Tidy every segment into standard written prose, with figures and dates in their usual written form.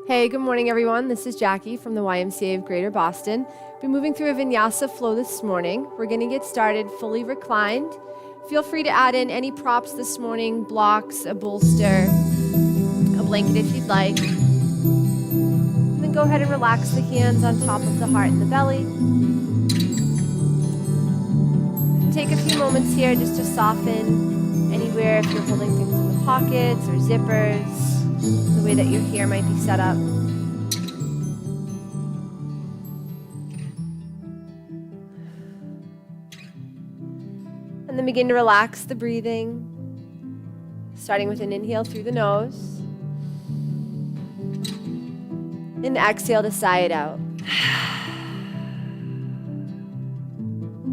Hey, good morning, everyone. This is Jacqui from the YMCA of Greater Boston. We're moving through a Vinyasa flow this morning. We're going to get started fully reclined. Feel free to add in any props this morning, blocks, a bolster, a blanket if you'd like. And then go ahead and relax the hands on top of the heart and the belly. Take a few moments here just to soften anywhere if you're holding things in the pockets or zippers, the way that your hair might be set up. And then begin to relax the breathing, starting with an inhale through the nose. And exhale to sigh it out.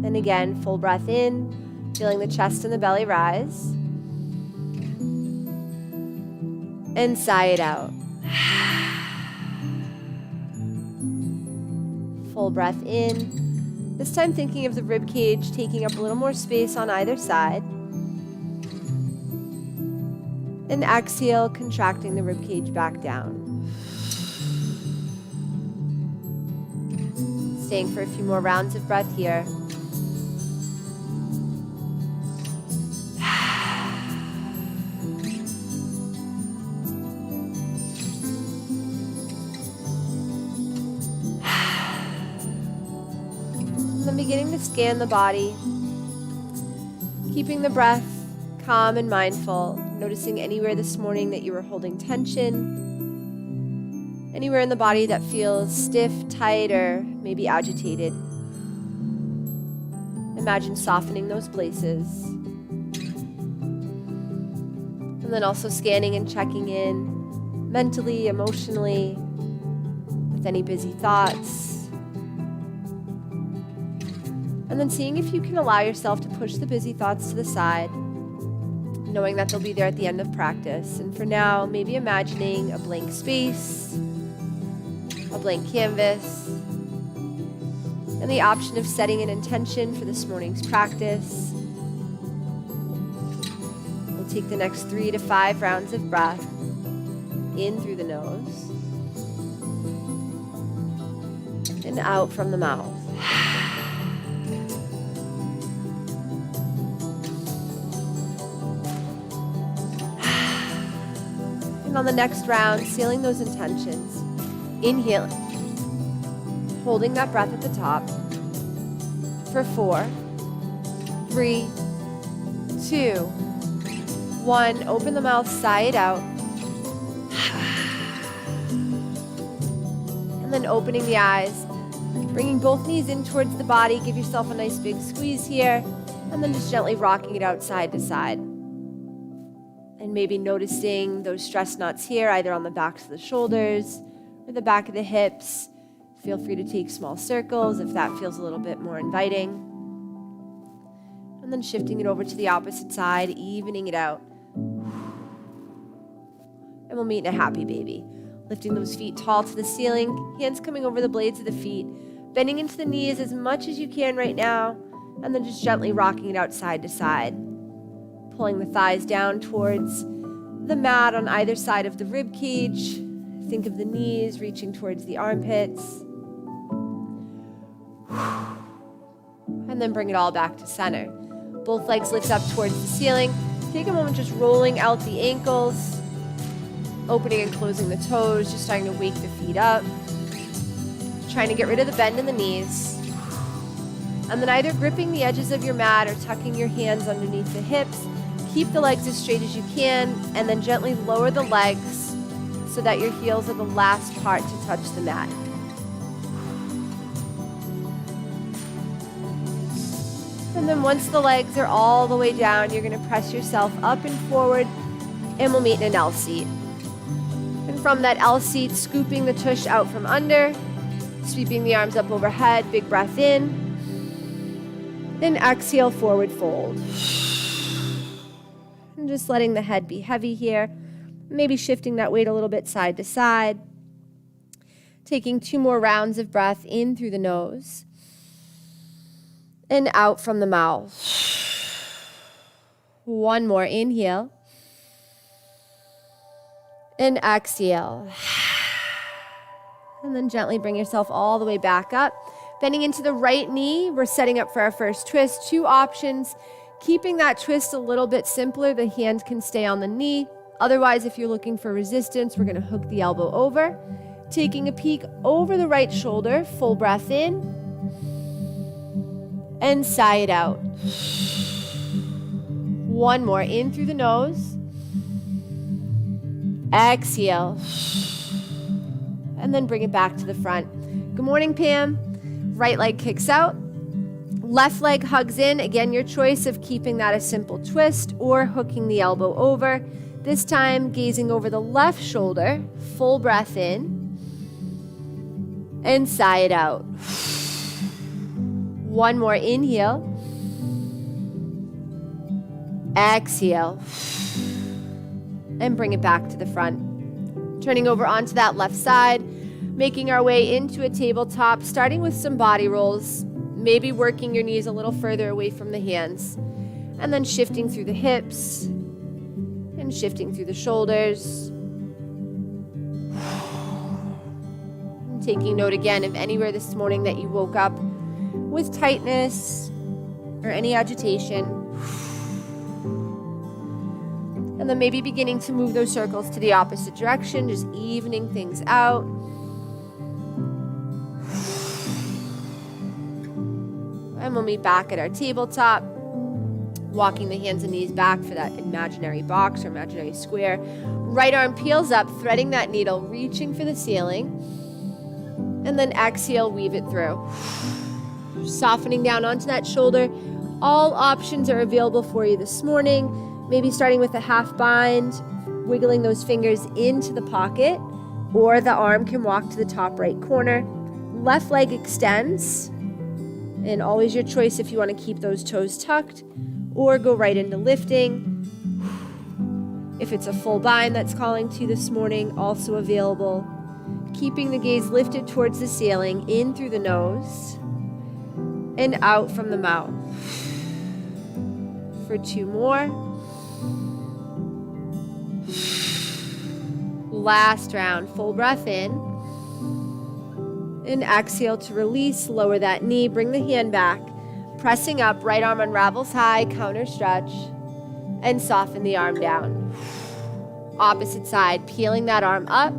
And again, full breath in, feeling the chest and the belly rise. And sigh it out. Full breath in. This time thinking of the rib cage taking up a little more space on either side. And exhale, contracting the rib cage back down. Staying for a few more rounds of breath here. Beginning to scan the body, keeping the breath calm and mindful, noticing anywhere this morning that you were holding tension, anywhere in the body that feels stiff, tight, or maybe agitated. Imagine softening those places. And then also scanning and checking in mentally, emotionally, with any busy thoughts. And then seeing if you can allow yourself to push the busy thoughts to the side, knowing that they'll be there at the end of practice. And for now, maybe imagining a blank space, a blank canvas, and the option of setting an intention for this morning's practice. We'll take the next 3 to 5 rounds of breath in through the nose and out from the mouth. And on the next round, sealing those intentions, inhaling, holding that breath at the top for 4, 3, 2, 1. Open the mouth, sigh it out. And then opening the eyes, bringing both knees in towards the body. Give yourself a nice big squeeze here, and then just gently rocking it out side to side. And maybe noticing those stress knots here, either on the backs of the shoulders or the back of the hips. Feel free to take small circles if that feels a little bit more inviting. And then shifting it over to the opposite side, evening it out. And we'll meet in a happy baby. Lifting those feet tall to the ceiling, hands coming over the blades of the feet, bending into the knees as much as you can right now, and then just gently rocking it out side to side. Pulling the thighs down towards the mat on either side of the rib cage. Think of the knees reaching towards the armpits. And then bring it all back to center. Both legs lift up towards the ceiling. Take a moment just rolling out the ankles, opening and closing the toes, just starting to wake the feet up. Trying to get rid of the bend in the knees. And then either gripping the edges of your mat or tucking your hands underneath the hips. Keep the legs as straight as you can, and then gently lower the legs so that your heels are the last part to touch the mat. And then once the legs are all the way down, you're going to press yourself up and forward, and we'll meet in an L seat. And from that L seat, scooping the tush out from under, sweeping the arms up overhead, big breath in, then exhale, forward fold. And just letting the head be heavy here. Maybe shifting that weight a little bit side to side. Taking 2 more rounds of breath in through the nose. And out from the mouth. 1 more inhale. And exhale. And then gently bring yourself all the way back up. Bending into the right knee, we're setting up for our first twist. 2 options. Keeping that twist a little bit simpler, the hand can stay on the knee. Otherwise, if you're looking for resistance, we're going to hook the elbow over. Taking a peek over the right shoulder, full breath in. And sigh it out. One more, in through the nose. Exhale. And then bring it back to the front. Good morning, Pam. Right leg kicks out. Left leg hugs in. Again, your choice of keeping that a simple twist or hooking the elbow over. This time, gazing over the left shoulder. Full breath in. And sigh it out. One more inhale. Exhale. And bring it back to the front. Turning over onto that left side. Making our way into a tabletop, starting with some body rolls, maybe working your knees a little further away from the hands, and then shifting through the hips and shifting through the shoulders. And taking note again of anywhere this morning that you woke up with tightness or any agitation. And then maybe beginning to move those circles to the opposite direction, just evening things out. And we'll meet back at our tabletop, walking the hands and knees back for that imaginary box or imaginary square. Right arm peels up, threading that needle, reaching for the ceiling. And then exhale, weave it through. Softening down onto that shoulder. All options are available for you this morning. Maybe starting with a half bind, wiggling those fingers into the pocket, or the arm can walk to the top right corner. Left leg extends. And always your choice if you want to keep those toes tucked or go right into lifting. If it's a full bind that's calling to you this morning, also available. Keeping the gaze lifted towards the ceiling, in through the nose and out from the mouth. For 2 more. Last round, full breath in. And exhale to release, lower that knee, bring the hand back. Pressing up, right arm unravels high, counter stretch, and soften the arm down. Opposite side, peeling that arm up.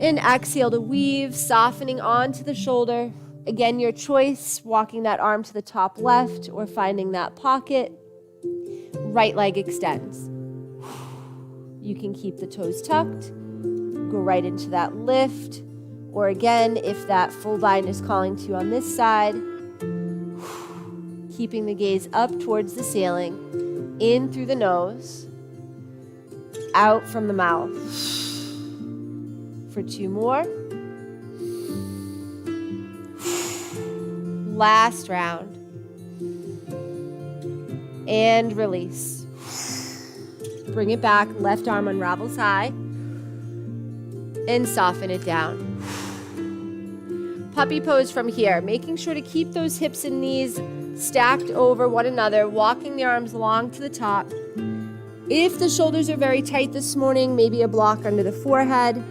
And exhale to weave, softening onto the shoulder. Again, your choice, walking that arm to the top left or finding that pocket. Right leg extends. You can keep the toes tucked, go right into that lift. Or again, if that full bind is calling to you on this side, keeping the gaze up towards the ceiling, in through the nose, out from the mouth. For 2 more. Last round. And release. Bring it back, left arm unravels high, and soften it down. Puppy pose from here, making sure to keep those hips and knees stacked over one another, walking the arms along to the top. If the shoulders are very tight this morning, maybe a block under the forehead.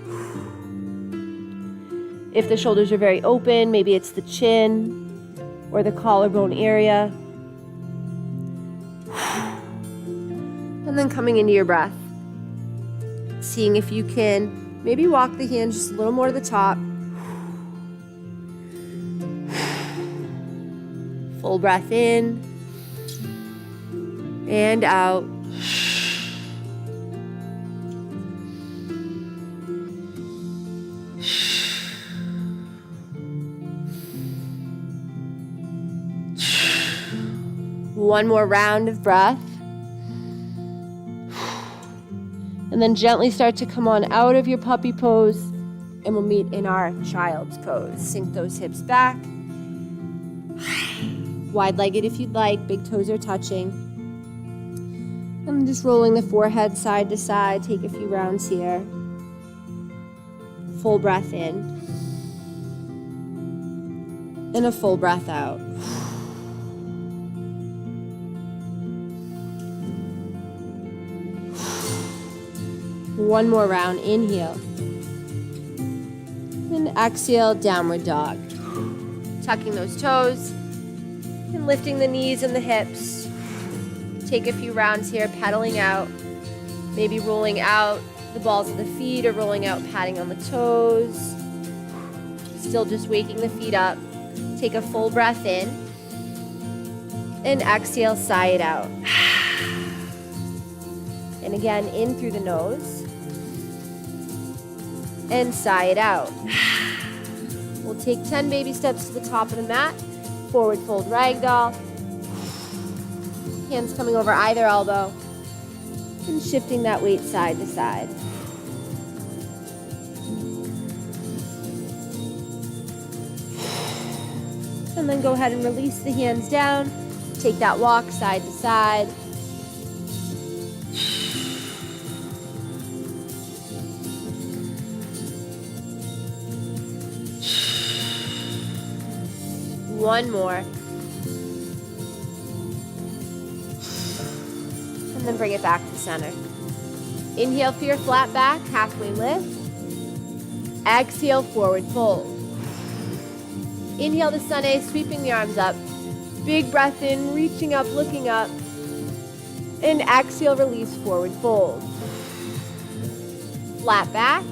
If the shoulders are very open, maybe it's the chin or the collarbone area. And then coming into your breath, seeing if you can maybe walk the hands just a little more to the top. Full breath in and out. One more round of breath. And then gently start to come on out of your puppy pose, and we'll meet in our child's pose. Sink those hips back. Wide-legged if you'd like, big toes are touching. I'm just rolling the forehead side to side, take a few rounds here. Full breath in. And a full breath out. One more round, inhale. And exhale, downward dog. Tucking those toes and lifting the knees and the hips. Take a few rounds here, pedaling out. Maybe rolling out the balls of the feet or rolling out, patting on the toes. Still just waking the feet up. Take a full breath in. And exhale, sigh it out. And again, in through the nose. And sigh it out. We'll take 10 baby steps to the top of the mat. Forward fold ragdoll. Hands coming over either elbow. And shifting that weight side to side. And then go ahead and release the hands down. Take that walk side to side. One more. And then bring it back to center. Inhale for your flat back, halfway lift. Exhale, forward fold. Inhale to sun A, sweeping the arms up. Big breath in, reaching up, looking up. And exhale, release, forward fold. Flat back.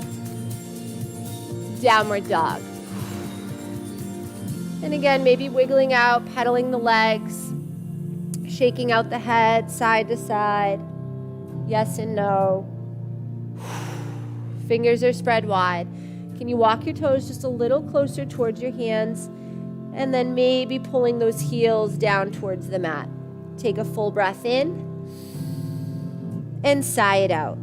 Downward dog. And again, maybe wiggling out, pedaling the legs, shaking out the head, side to side. Yes and no. Fingers are spread wide. Can you walk your toes just a little closer towards your hands? And then maybe pulling those heels down towards the mat. Take a full breath in. And sigh it out.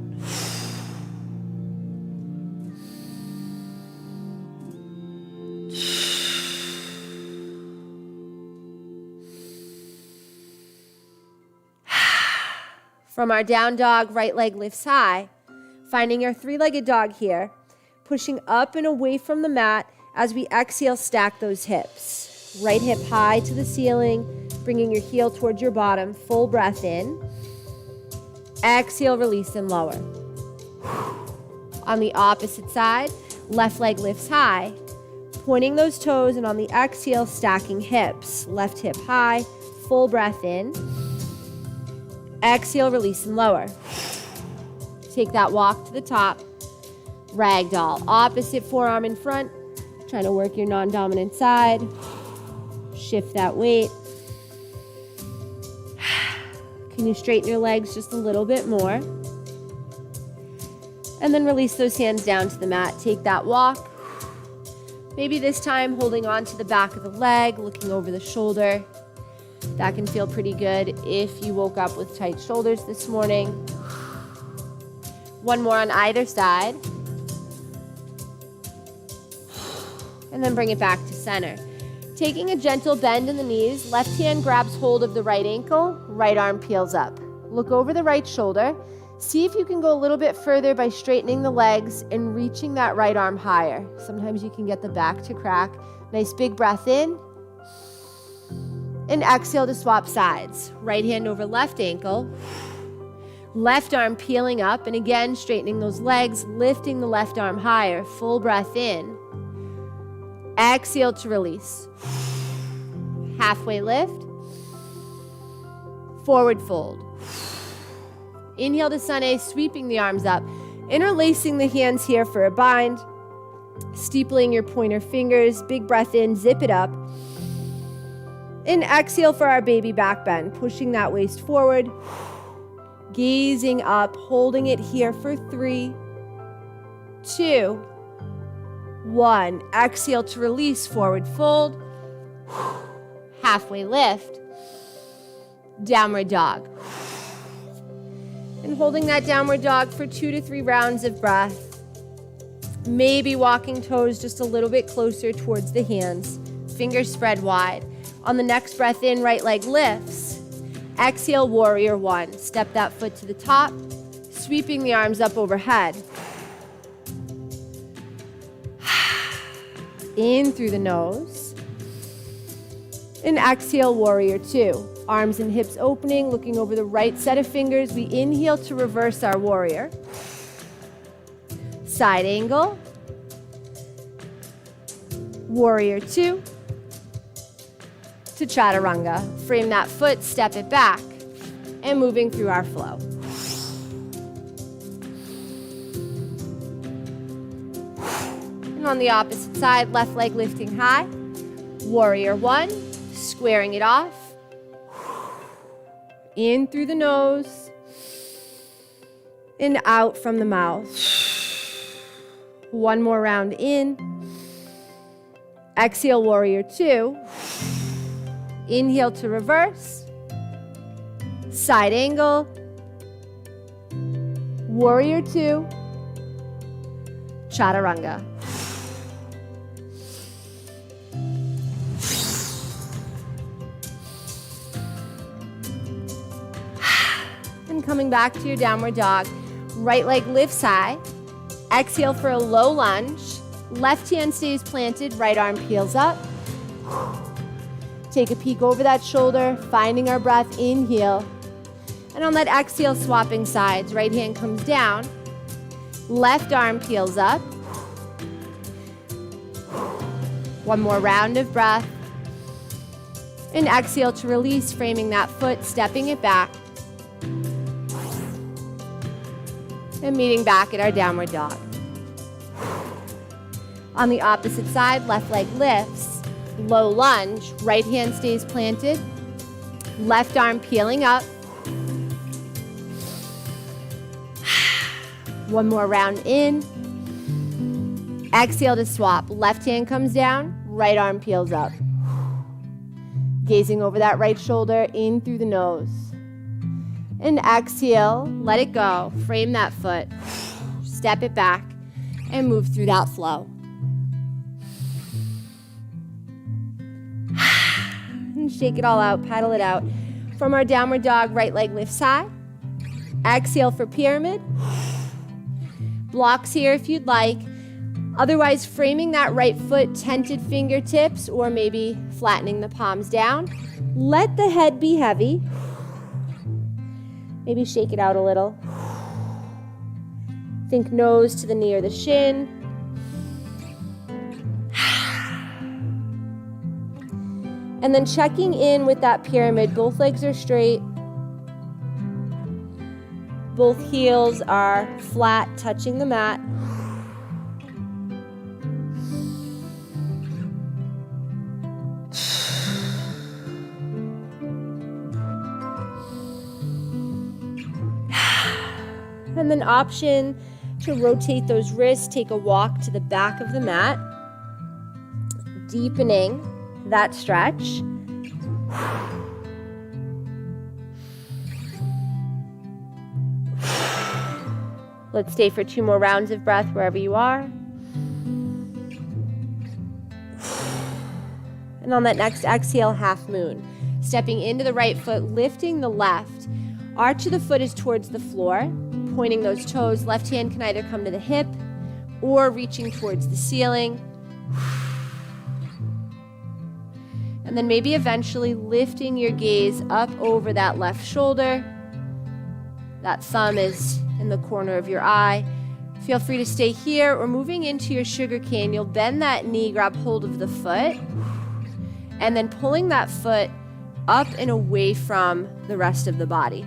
From our down dog, right leg lifts high. Finding our three-legged dog here. Pushing up and away from the mat as we exhale, stack those hips. Right hip high to the ceiling, bringing your heel towards your bottom. Full breath in. Exhale, release and lower. On the opposite side, left leg lifts high. Pointing those toes, and on the exhale, stacking hips. Left hip high, full breath in. Exhale, release and lower. Take that walk to the top. Ragdoll, opposite forearm in front. Trying to work your non-dominant side. Shift that weight. Can you straighten your legs just a little bit more? And then release those hands down to the mat. Take that walk. Maybe this time holding on to the back of the leg, looking over the shoulder. That can feel pretty good if you woke up with tight shoulders this morning. One more on either side. And then bring it back to center. Taking a gentle bend in the knees, left hand grabs hold of the right ankle, right arm peels up. Look over the right shoulder. See if you can go a little bit further by straightening the legs and reaching that right arm higher. Sometimes you can get the back to crack. Nice big breath in. And exhale to swap sides. Right hand over left ankle. Left arm peeling up, and again straightening those legs, lifting the left arm higher. Full breath in. Exhale to release. Halfway lift. Forward fold. Inhale to sun A, sweeping the arms up. Interlacing the hands here for a bind. Steepling your pointer fingers. Big breath in, zip it up. And exhale for our baby back bend. Pushing that waist forward. Gazing up, holding it here for 3, 2, 1. Exhale to release, forward fold. Halfway lift. Downward dog. And holding that downward dog for 2 to 3 rounds of breath. Maybe walking toes just a little bit closer towards the hands. Fingers spread wide. On the next breath in, right leg lifts. Exhale, warrior one. Step that foot to the top, sweeping the arms up overhead. In through the nose. And exhale, warrior two. Arms and hips opening, looking over the right set of fingers. We inhale to reverse our warrior. Side angle. Warrior 2 to chaturanga. Frame that foot, step it back, and moving through our flow. And on the opposite side, left leg lifting high. Warrior 1, squaring it off. In through the nose and out from the mouth. One more round in. Exhale, Warrior 2. Inhale to reverse. Side angle. Warrior 2. Chaturanga. And coming back to your downward dog. Right leg lifts high. Exhale for a low lunge. Left hand stays planted, right arm peels up. Take a peek over that shoulder, finding our breath, inhale. And on that exhale, swapping sides. Right hand comes down. Left arm peels up. One more round of breath. And exhale to release, framing that foot, stepping it back. And meeting back at our downward dog. On the opposite side, left leg lifts, low lunge, right hand stays planted, left arm peeling up. One more round in. Exhale to swap, left hand comes down, right arm peels up. Gazing over that right shoulder, in through the nose. And exhale, let it go, frame that foot, step it back, and move through that flow. And shake it all out, paddle it out. From our downward dog, right leg lifts high. Exhale for pyramid. Blocks here if you'd like. Otherwise, framing that right foot, tented fingertips, or maybe flattening the palms down. Let the head be heavy. Maybe shake it out a little. Think nose to the knee or the shin. And then checking in with that pyramid. Both legs are straight. Both heels are flat, touching the mat. And then option to rotate those wrists, take a walk to the back of the mat, deepening that stretch. Let's stay for 2 more rounds of breath wherever you are. And on that next exhale, half moon. Stepping into the right foot, lifting the left. Arch of the foot is towards the floor. Pointing those toes, left hand can either come to the hip or reaching towards the ceiling. And then maybe eventually lifting your gaze up over that left shoulder. That thumb is in the corner of your eye. Feel free to stay here or moving into your sugar cane. You'll bend that knee, grab hold of the foot, and then pulling that foot up and away from the rest of the body.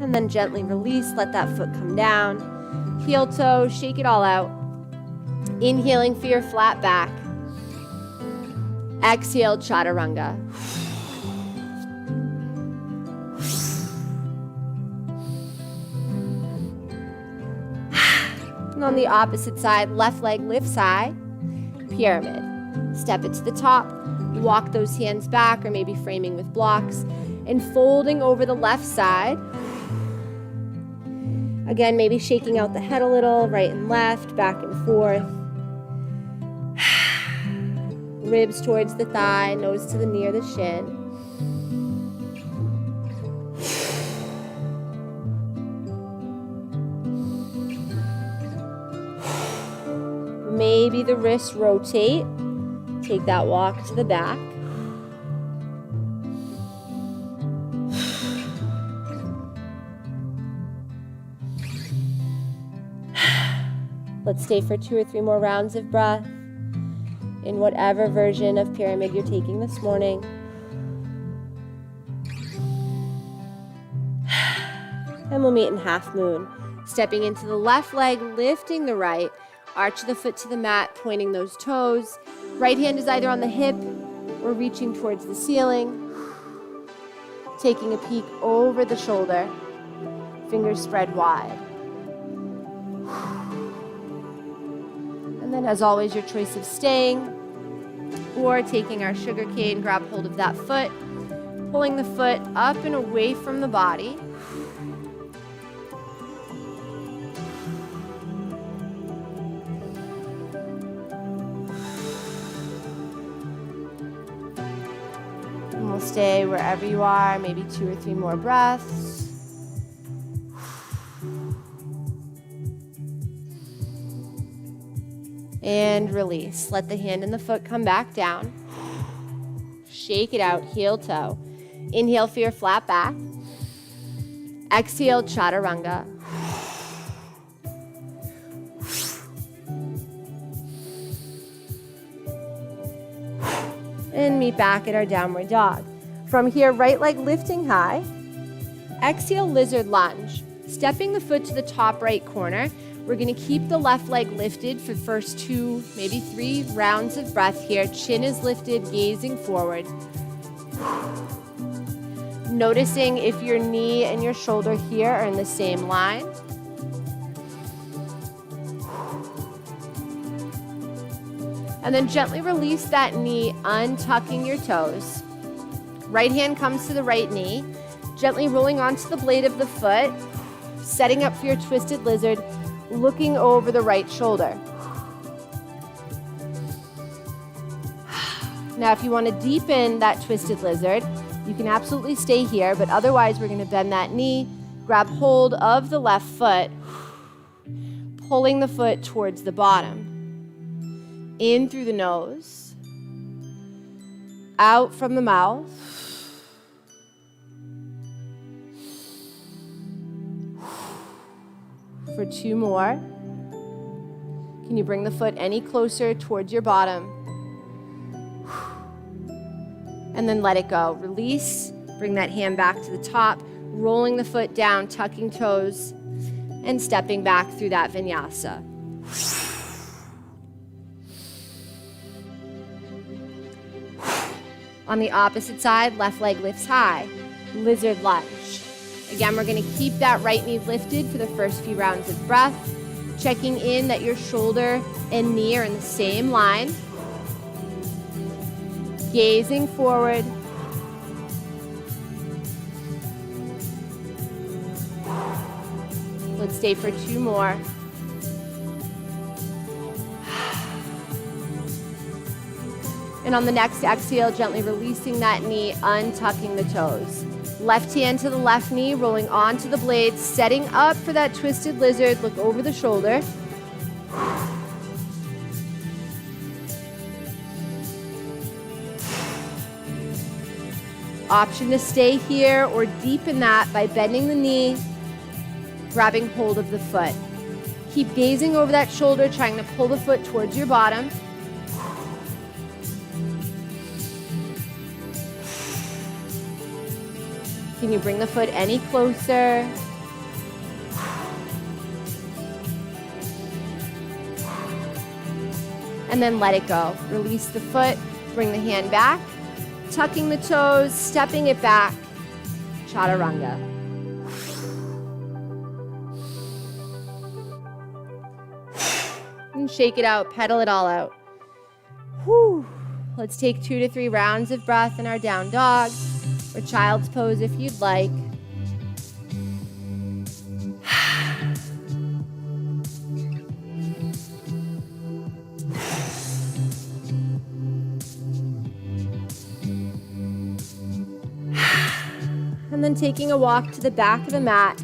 And then gently release, let that foot come down. Heel toe, shake it all out. Inhaling for your flat back. Exhale, chaturanga. And on the opposite side, left leg lifts high, pyramid. Step it to the top, walk those hands back or maybe framing with blocks, and folding over the left side. Again, maybe shaking out the head a little, right and left, back and forth. Ribs towards the thigh, nose to the knee or the shin. Maybe the wrists rotate. Take that walk to the back. Let's stay for 2 or 3 more rounds of breath in whatever version of pyramid you're taking this morning. And we'll meet in half moon. Stepping into the left leg, lifting the right. Arch the foot to the mat, pointing those toes. Right hand is either on the hip or reaching towards the ceiling. Taking a peek over the shoulder. Fingers spread wide. And then, as always, your choice of staying or taking our sugar cane, grab hold of that foot, pulling the foot up and away from the body. And we'll stay wherever you are, maybe 2 or 3 more breaths. And release. Let the hand and the foot come back down. Shake it out, heel toe. Inhale for your flat back. Exhale, chaturanga. And meet back at our downward dog. From here, right leg lifting high. Exhale, lizard lunge. Stepping the foot to the top right corner. We're going to keep the left leg lifted for the first 2, maybe 3 rounds of breath here. Chin is lifted, gazing forward. Noticing if your knee and your shoulder here are in the same line. And then gently release that knee, untucking your toes. Right hand comes to the right knee. Gently rolling onto the blade of the foot. Setting up for your twisted lizard. Looking over the right shoulder. Now, if you want to deepen that twisted lizard, you can absolutely stay here, but otherwise we're going to bend that knee, grab hold of the left foot, pulling the foot towards the bottom. In through the nose, out from the mouth. For 2 more. Can you bring the foot any closer towards your bottom? And then let it go. Release. Bring that hand back to the top. Rolling the foot down, tucking toes, and stepping back through that vinyasa. On the opposite side, left leg lifts high. Lizard lunge. Again, we're going to keep that right knee lifted for the first few rounds of breath. Checking in that your shoulder and knee are in the same line. Gazing forward. Let's stay for 2 more. And on the next exhale, gently releasing that knee, untucking the toes. Left hand to the left knee, rolling onto the blade, setting up for that twisted lizard. Look over the shoulder. Option to stay here or deepen that by bending the knee, grabbing hold of the foot. Keep gazing over that shoulder, trying to pull the foot towards your bottom. Can you bring the foot any closer? And then let it go. Release the foot, bring the hand back, tucking the toes, stepping it back, chaturanga. And shake it out, pedal it all out. Whew. Let's take 2 to 3 rounds of breath in our down dog. Or child's pose if you'd like. And then taking a walk to the back of the mat.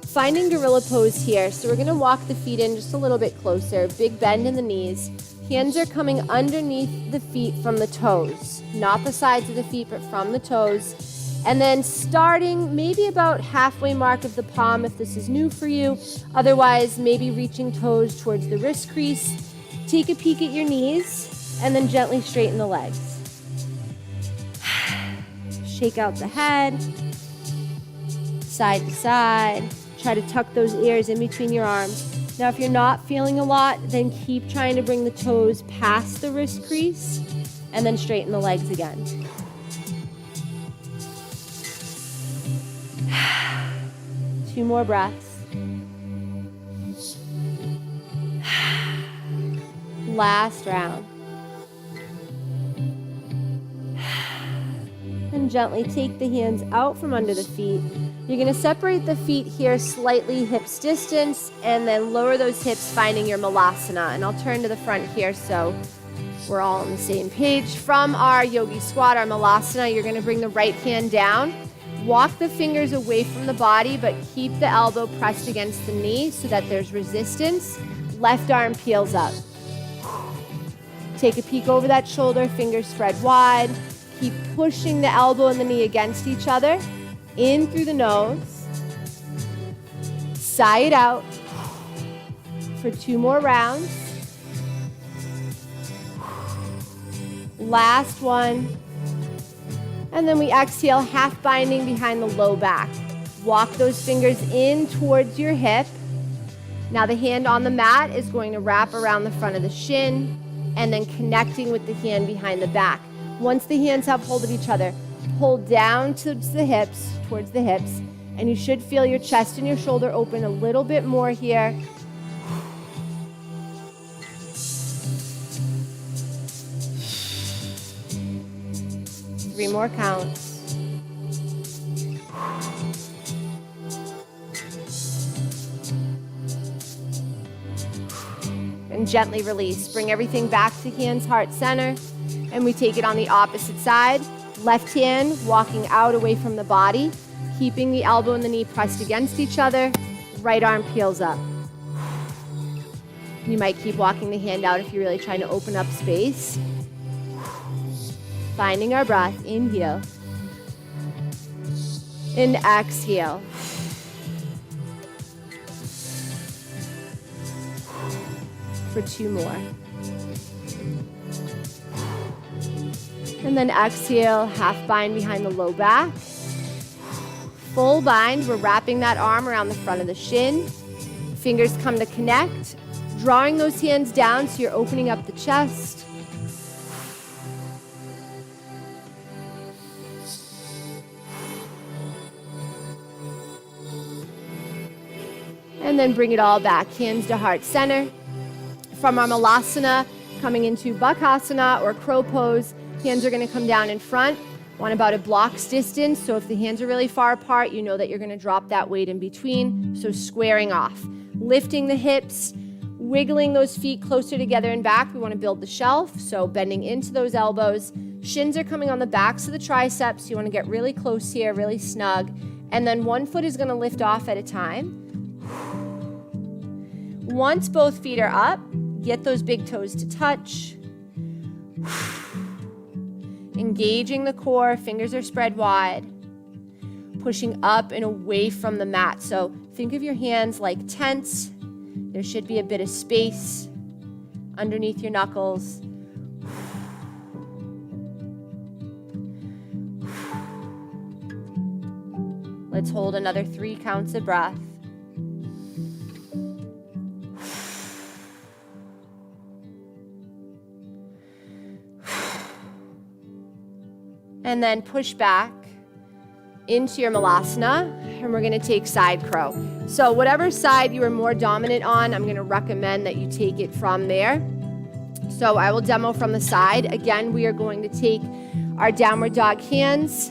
Finding gorilla pose here. So we're going to walk the feet in just a little bit closer. Big bend in the knees. Hands are coming underneath the feet from the toes. Not the sides of the feet, but from the toes. And then starting maybe about halfway mark of the palm if this is new for you. Otherwise, maybe reaching toes towards the wrist crease. Take a peek at your knees and then gently straighten the legs. Shake out the head, side to side. Try to tuck those ears in between your arms. Now, if you're not feeling a lot, then keep trying to bring the toes past the wrist crease and then straighten the legs again. Two more breaths. Last round. And gently take the hands out from under the feet. You're going to separate the feet here slightly hips distance and then lower those hips, finding your malasana. And I'll turn to the front here so we're all on the same page. From our yogi squat, our malasana, you're going to bring the right hand down. Walk the fingers away from the body, but keep the elbow pressed against the knee so that there's resistance. Left arm peels up. Take a peek over that shoulder, fingers spread wide. Keep pushing the elbow and the knee against each other. In through the nose. Sigh it out for 2 more rounds. Last one. And then we exhale, half binding behind the low back. Walk those fingers in towards your hip. Now the hand on the mat is going to wrap around the front of the shin and then connecting with the hand behind the back. Once the hands have hold of each other, pull down towards the hips, and you should feel your chest and your shoulder open a little bit more here. Three more counts. And gently release. Bring everything back to hands, heart center. And we take it on the opposite side. Left hand walking out away from the body, keeping the elbow and the knee pressed against each other. Right arm peels up. You might keep walking the hand out if you're really trying to open up space. Finding our breath. Inhale. And exhale. For 2 more. And then exhale, half bind behind the low back. Full bind, we're wrapping that arm around the front of the shin. Fingers come to connect, drawing those hands down so you're opening up the chest. And then bring it all back, hands to heart center. From our malasana, coming into bakasana or crow pose, hands are going to come down in front, on about a block's distance. So if the hands are really far apart, you know that you're going to drop that weight in between. So squaring off, lifting the hips, wiggling those feet closer together and back. We want to build the shelf, so bending into those elbows. Shins are coming on the backs of the triceps. You want to get really close here, really snug. And then one foot is going to lift off at a time. Once both feet are up, get those big toes to touch. Engaging the core, fingers are spread wide. Pushing up and away from the mat. So think of your hands like tents. There should be a bit of space underneath your knuckles. Let's hold another 3 counts of breath. And then push back into your malasana, and we're going to take side crow. So whatever side you are more dominant on, I'm going to recommend that you take it from there. So I will demo from the side. Again, we are going to take our downward dog hands.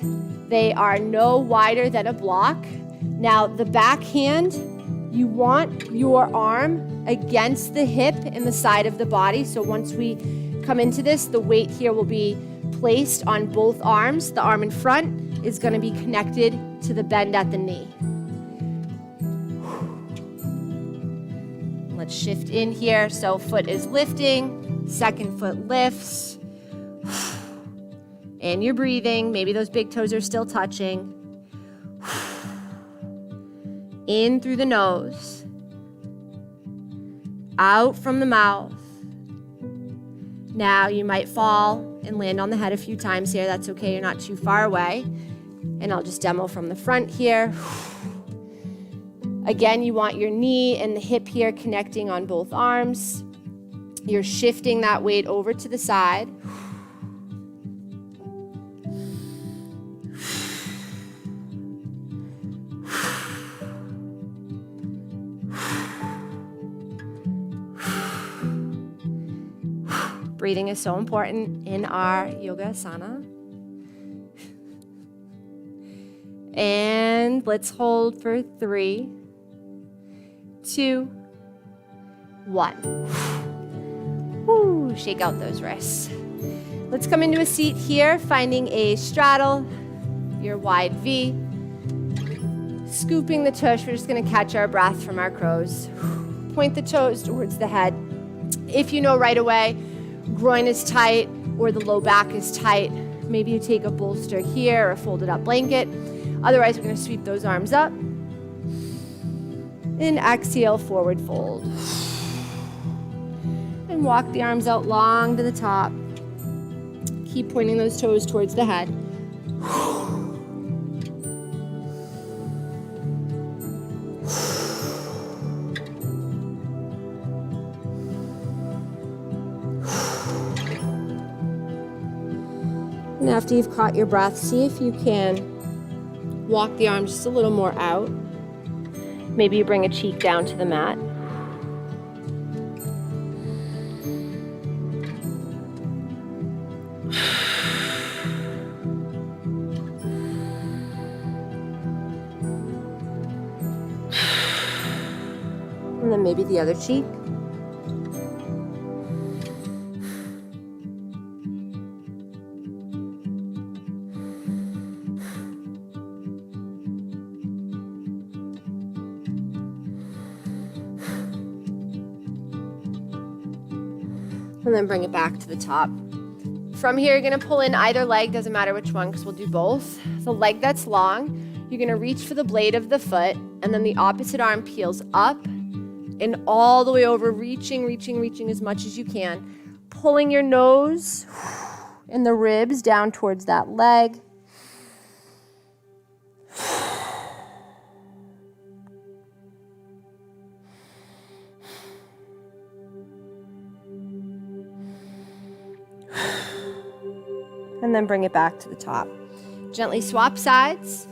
They are no wider than a block. Now the back hand, you want your arm against the hip and the side of the body. So once we come into this, the weight here will be placed on both arms. The arm in front is going to be connected to the bend at the knee. Let's shift in here. So foot is lifting, second foot lifts, and you're breathing. Maybe those big toes are still touching. In through the nose. Out from the mouth. Now you might fall and land on the head a few times here. That's okay, you're not too far away. And I'll just demo from the front here. Again, you want your knee and the hip here connecting on both arms. You're shifting that weight over to the side. Breathing is so important in our yoga asana. And let's hold for 3, 2, 1. Woo, shake out those wrists. Let's come into a seat here, finding a straddle, your wide V. Scooping the tush, we're just gonna catch our breath from our crows. Point the toes towards the head. If you know right away, groin is tight or the low back is tight, maybe you take a bolster here or a folded up blanket. Otherwise, we're going to sweep those arms up. And exhale, forward fold. And walk the arms out long to the top. Keep pointing those toes towards the head. And after you've caught your breath, see if you can walk the arms just a little more out. Maybe you bring a cheek down to the mat. And then maybe the other cheek. And then bring it back to the top. From here, you're gonna pull in either leg, doesn't matter which one, because we'll do both. The leg that's long, you're gonna reach for the blade of the foot, and then the opposite arm peels up and all the way over, reaching as much as you can. Pulling your nose and the ribs down towards that leg. And then bring it back to the top. Gently swap sides.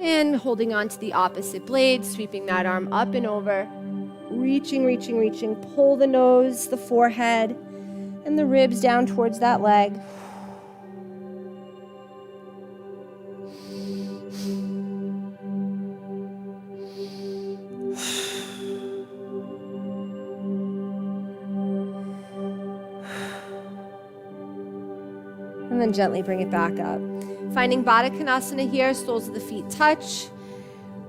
And holding on to the opposite blade, sweeping that arm up and over. Reaching. Pull the nose, the forehead, and the ribs down towards that leg. And then gently bring it back up. Finding Baddha Konasana here, soles of the feet touch.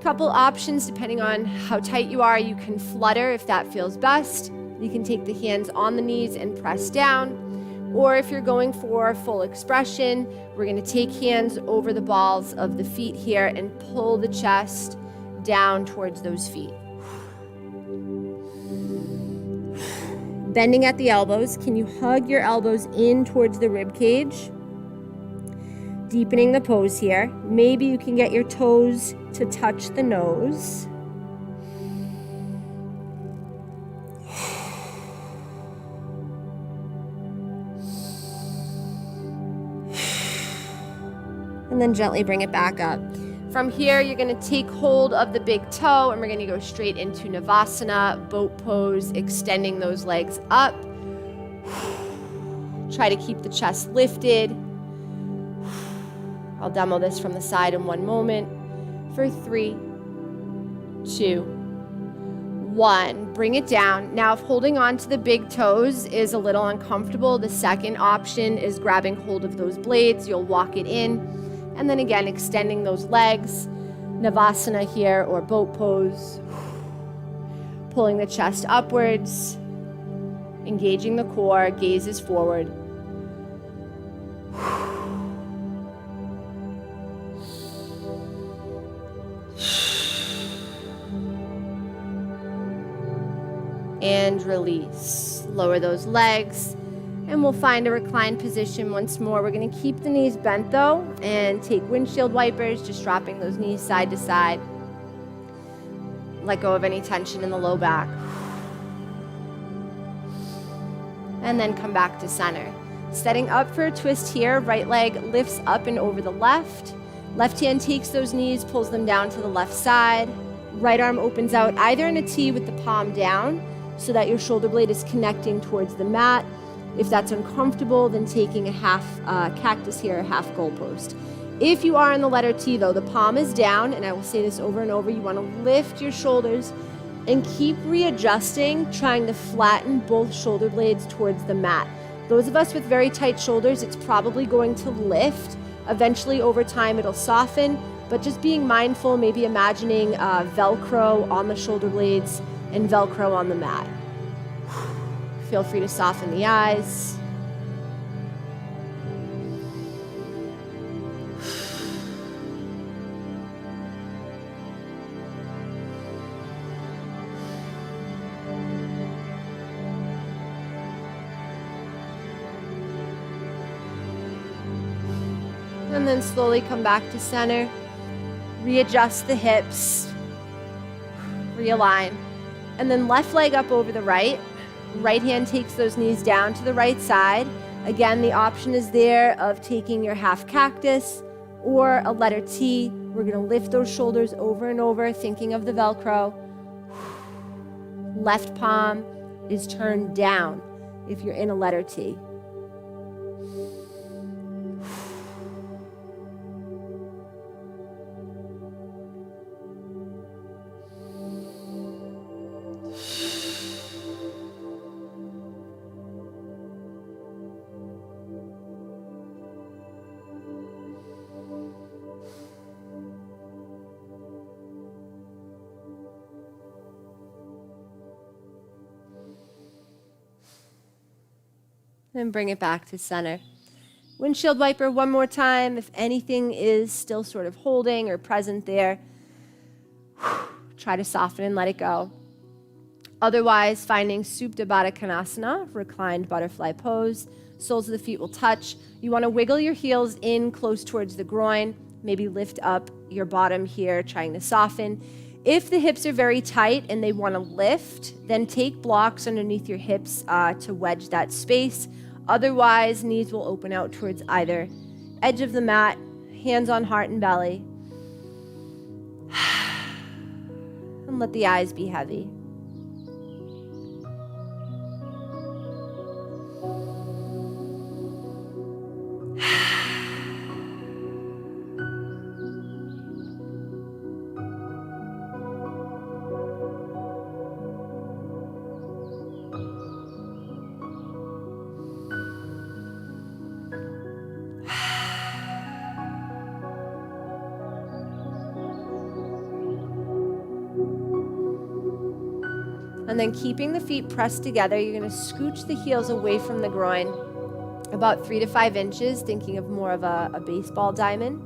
Couple options depending on how tight you are. You can flutter if that feels best. You can take the hands on the knees and press down. Or if you're going for full expression, we're gonna take hands over the balls of the feet here and pull the chest down towards those feet. Bending at the elbows, can you hug your elbows in towards the rib cage? Deepening the pose here. Maybe you can get your toes to touch the nose. And then gently bring it back up. From here, you're gonna take hold of the big toe and we're gonna go straight into Navasana, boat pose, extending those legs up. Try to keep the chest lifted. I'll demo this from the side in one moment. For 3, 2, 1. Bring it down. Now, if holding on to the big toes is a little uncomfortable, the second option is grabbing hold of those blades. You'll walk it in. And then again, extending those legs. Navasana here or boat pose. Pulling the chest upwards. Engaging the core, gaze is forward. And release. Lower those legs. And we'll find a reclined position once more. We're going to keep the knees bent though and take windshield wipers, just dropping those knees side to side. Let go of any tension in the low back. And then come back to center. Setting up for a twist here, right leg lifts up and over the left. Left hand takes those knees, pulls them down to the left side. Right arm opens out either in a T with the palm down so that your shoulder blade is connecting towards the mat. If that's uncomfortable, then taking a half cactus here, a half goalpost. If you are in the letter T though, the palm is down, and I will say this over and over, you want to lift your shoulders and keep readjusting, trying to flatten both shoulder blades towards the mat. Those of us with very tight shoulders, it's probably going to lift. Eventually over time it'll soften, but just being mindful, maybe imagining Velcro on the shoulder blades and Velcro on the mat. Feel free to soften the eyes. And then slowly come back to center. Readjust the hips. Realign. And then left leg up over the right. Right hand takes those knees down to the right side. Again, the option is there of taking your half cactus or a letter T. We're going to lift those shoulders over and over, thinking of the Velcro. Left palm is turned down if you're in a letter T. And bring it back to center. Windshield wiper one more time. If anything is still sort of holding or present there, try to soften and let it go. Otherwise, finding Supta Baddha Konasana, reclined butterfly pose. Soles of the feet will touch. You want to wiggle your heels in close towards the groin. Maybe lift up your bottom here, trying to soften. If the hips are very tight and they want to lift, then take blocks underneath your hips to wedge that space. Otherwise, knees will open out towards either edge of the mat, hands on heart and belly. And let the eyes be heavy. And then keeping the feet pressed together, you're going to scooch the heels away from the groin about 3 to 5 inches, thinking of more of a baseball diamond.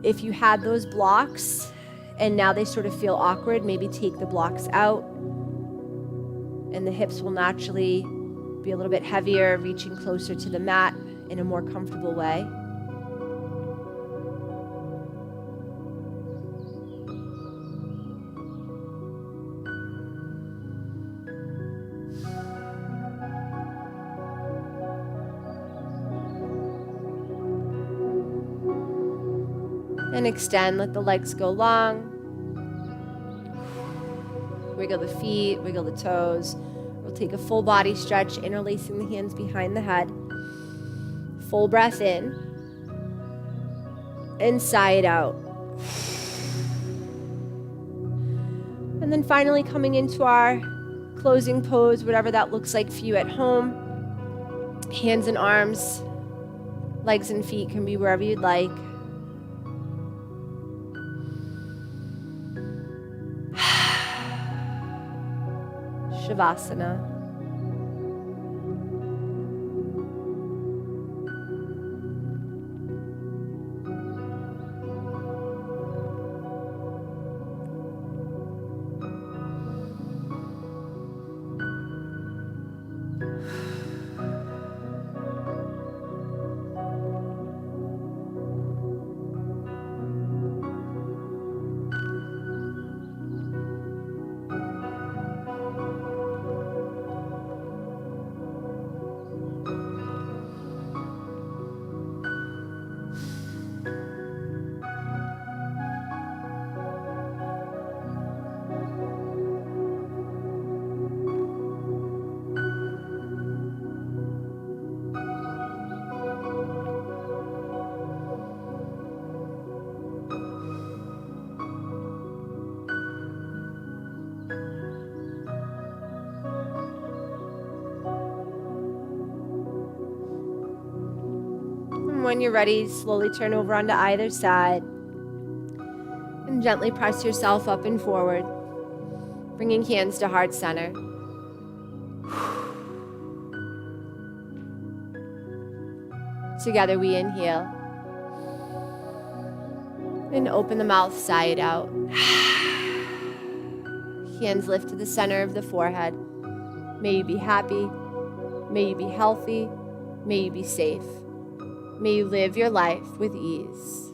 If you had those blocks and now they sort of feel awkward, maybe take the blocks out and the hips will naturally be a little bit heavier, reaching closer to the mat in a more comfortable way. And extend, let the legs go long. Wiggle the feet, wiggle the toes. We'll take a full body stretch, interlacing the hands behind the head. Full breath in. And sigh it out. And then finally coming into our closing pose, whatever that looks like for you at home. Hands and arms, legs and feet can be wherever you'd like. Shavasana. And when you're ready, slowly turn over onto either side. And gently press yourself up and forward, bringing hands to heart center. Together we inhale. And open the mouth side out. Hands lift to the center of the forehead. May you be happy. May you be healthy. May you be safe. May you live your life with ease.